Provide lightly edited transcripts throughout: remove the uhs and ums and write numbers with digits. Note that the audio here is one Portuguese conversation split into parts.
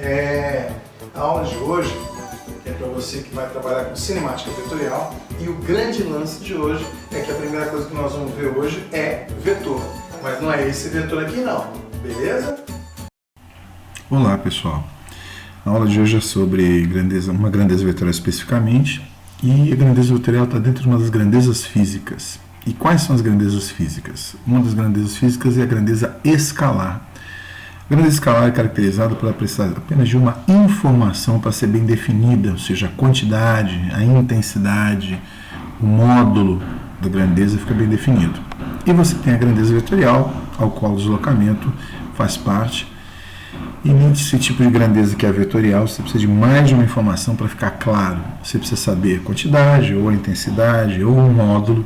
A aula de hoje é para você que vai trabalhar com cinemática vetorial, e o grande lance de hoje é que a primeira coisa que nós vamos ver hoje é vetor, mas não é esse vetor aqui não, beleza? Olá pessoal, a aula de hoje é sobre uma grandeza vetorial especificamente, e a grandeza vetorial está dentro de uma das grandezas físicas. E quais são as grandezas físicas? Uma das grandezas físicas é a grandeza escalar. A grandeza escalar é caracterizada pela precisar apenas de uma informação para ser bem definida, ou seja, a quantidade, a intensidade, o módulo da grandeza fica bem definido. E você tem a grandeza vetorial, ao qual o deslocamento faz parte. E nesse tipo de grandeza que é a vetorial, você precisa de mais de uma informação para ficar claro. Você precisa saber a quantidade, ou a intensidade, ou o módulo.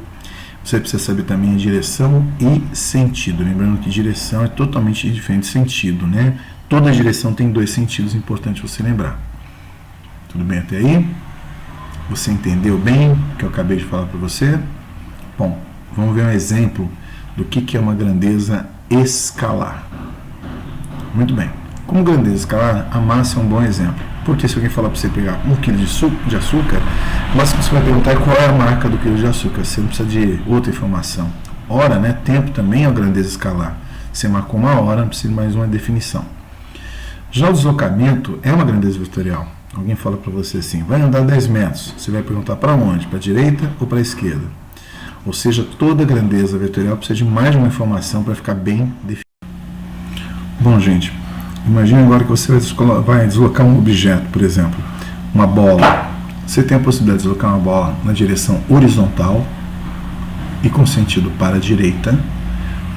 Você precisa saber também a direção e sentido. Lembrando que direção é totalmente diferente de sentido, né? Toda direção tem dois sentidos, importante você lembrar. Tudo bem até aí? Você entendeu bem o que eu acabei de falar para você? Bom, vamos ver um exemplo do que é uma grandeza escalar. Muito bem. Como grandeza escalar, a massa é um bom exemplo. Porque se alguém falar para você pegar 1 kg de açúcar, mas você vai perguntar qual é a marca do quilo de açúcar. Você não precisa de outra informação. Hora, né? Tempo também é uma grandeza escalar. Você marcou uma hora, não precisa de mais uma definição. Já o deslocamento é uma grandeza vetorial. Alguém fala para você assim, vai andar 10 metros. Você vai perguntar para onde? Para a direita ou para a esquerda? Ou seja, toda grandeza vetorial precisa de mais de uma informação para ficar bem definida. Bom, gente, imagine agora que você vai deslocar um objeto, por exemplo, uma bola. Você tem a possibilidade de deslocar uma bola na direção horizontal e com sentido para a direita,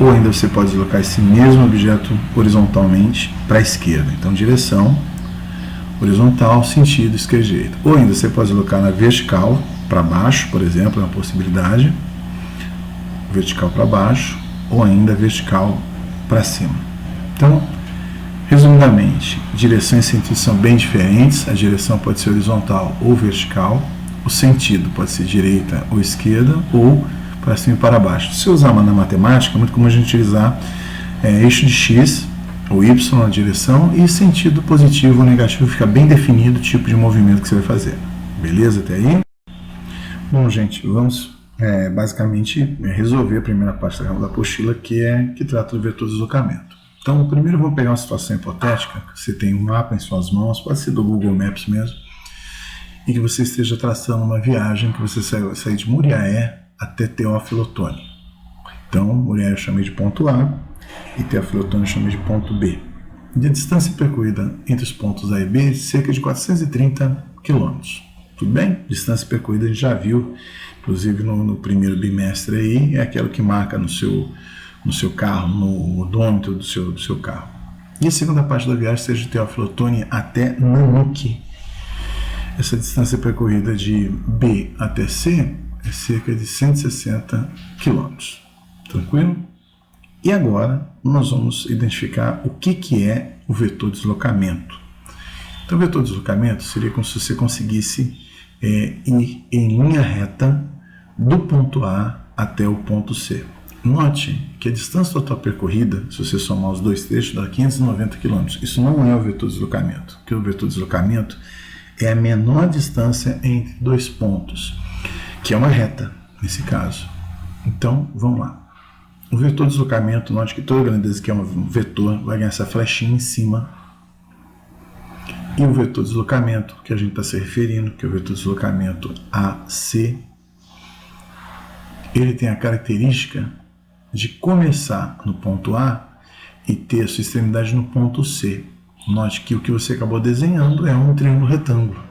ou ainda você pode deslocar esse mesmo objeto horizontalmente para a esquerda. Então, direção horizontal, sentido esquerda e direita. Ou ainda você pode deslocar na vertical para baixo, por exemplo, é uma possibilidade. Vertical para baixo, ou ainda vertical para cima. Então, resumidamente, direção e sentido são bem diferentes. A direção pode ser horizontal ou vertical. O sentido pode ser direita ou esquerda, ou para cima e para baixo. Se usar na matemática, é muito comum a gente utilizar eixo de x ou y na direção, e sentido positivo ou negativo fica bem definido o tipo de movimento que você vai fazer. Beleza até aí? Bom, gente, vamos basicamente resolver a primeira parte da apostila, que trata do vetor de deslocamento. Então, primeiro eu vou pegar uma situação hipotética, que você tem um mapa em suas mãos, pode ser do Google Maps mesmo, e que você esteja traçando uma viagem que você sair de Muriaé até Teófilo Otoni. Então, Muriaé eu chamei de ponto A e Teófilo Otoni eu chamei de ponto B. E a distância percorrida entre os pontos A e B é cerca de 430 km. Tudo bem? Distância percorrida a gente já viu, inclusive no primeiro bimestre aí, é aquela que marca no seu carro, no odômetro do seu carro. E a segunda parte da viagem seja de Teófilo Otoni até Nanuque. Essa distância percorrida de B até C é cerca de 160 km. Tranquilo? E agora nós vamos identificar o que é o vetor de deslocamento. Então, o vetor de deslocamento seria como se você conseguisse ir em linha reta do ponto A até o ponto C. Note que a distância total percorrida, se você somar os dois trechos, dá 590 km. Isso não é o vetor de deslocamento, porque o vetor de deslocamento é a menor distância entre dois pontos, que é uma reta, nesse caso. Então, vamos lá. O vetor de deslocamento, note que toda grandeza que é um vetor vai ganhar essa flechinha em cima. E o vetor de deslocamento, que a gente está se referindo, que é o vetor de deslocamento AC, ele tem a característica de começar no ponto A e ter a sua extremidade no ponto C. Note que o que você acabou desenhando é um triângulo retângulo.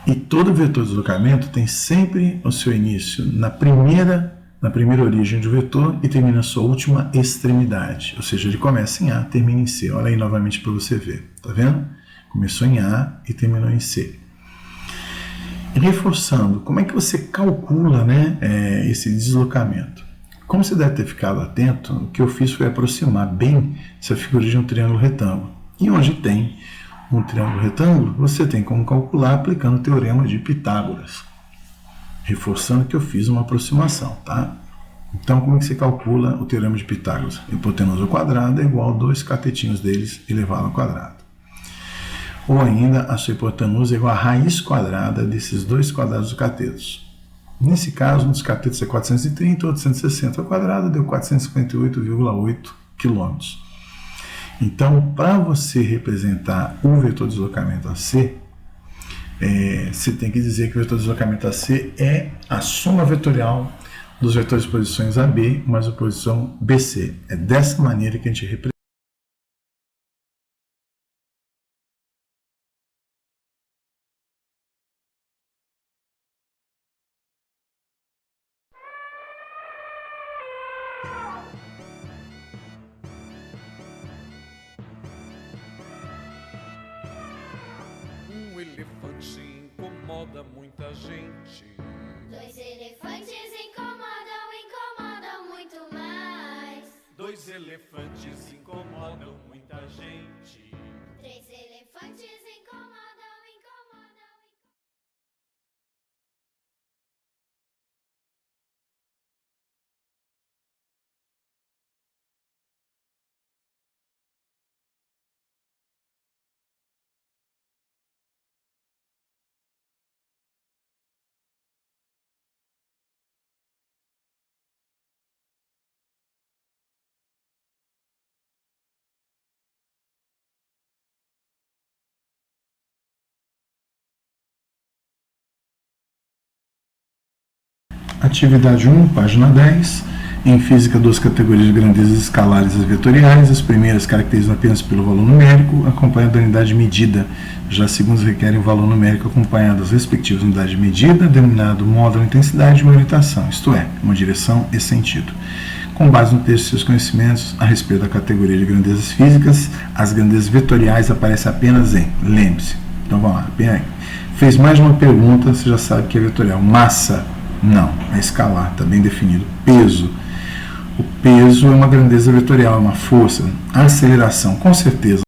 E todo vetor de deslocamento tem sempre o seu início na primeira origem do vetor e termina na sua última extremidade. Ou seja, ele começa em A, termina em C. Olha aí novamente para você ver. Tá vendo? Começou em A e terminou em C. E reforçando, como é que você calcula, esse deslocamento? Como você deve ter ficado atento, o que eu fiz foi aproximar bem essa figura de um triângulo retângulo. E onde tem um triângulo retângulo, você tem como calcular aplicando o teorema de Pitágoras. Reforçando que eu fiz uma aproximação, tá? Então, como é que você calcula o teorema de Pitágoras? Hipotenusa ao quadrado é igual a 2 catetinhos deles elevado ao quadrado. ou ainda a sua hipotenusa é igual à raiz quadrada desses dois quadrados do cateto. Nesse caso, um dos catetos é 430, outro 160 ao quadrado, deu 458,8 km. Então, para você representar o vetor de deslocamento AC, você tem que dizer que o vetor de deslocamento AC é a soma vetorial dos vetores de posições AB mais a posição BC. É dessa maneira que a gente representa. Um elefante incomoda muita gente. Dois elefantes incomodam muito mais. Dois elefantes incomodam muita gente. Três elefantes incomodam. Atividade 1, página 10. Em física, duas categorias de grandezas escalares e vetoriais. As primeiras caracterizam apenas pelo valor numérico, acompanhado da unidade medida. Já as segundas requerem o valor numérico acompanhado das respectivas unidades de medida, denominado módulo intensidade de uma orientação, isto é, uma direção e sentido. Com base no texto e seus conhecimentos a respeito da categoria de grandezas físicas, as grandezas vetoriais aparecem apenas em, lembre-se, então vamos lá, bem aí. Fez mais uma pergunta, você já sabe que é vetorial. Massa, não, é escalar, está bem definido. Peso, o peso é uma grandeza vetorial, é uma força. Aceleração, com certeza.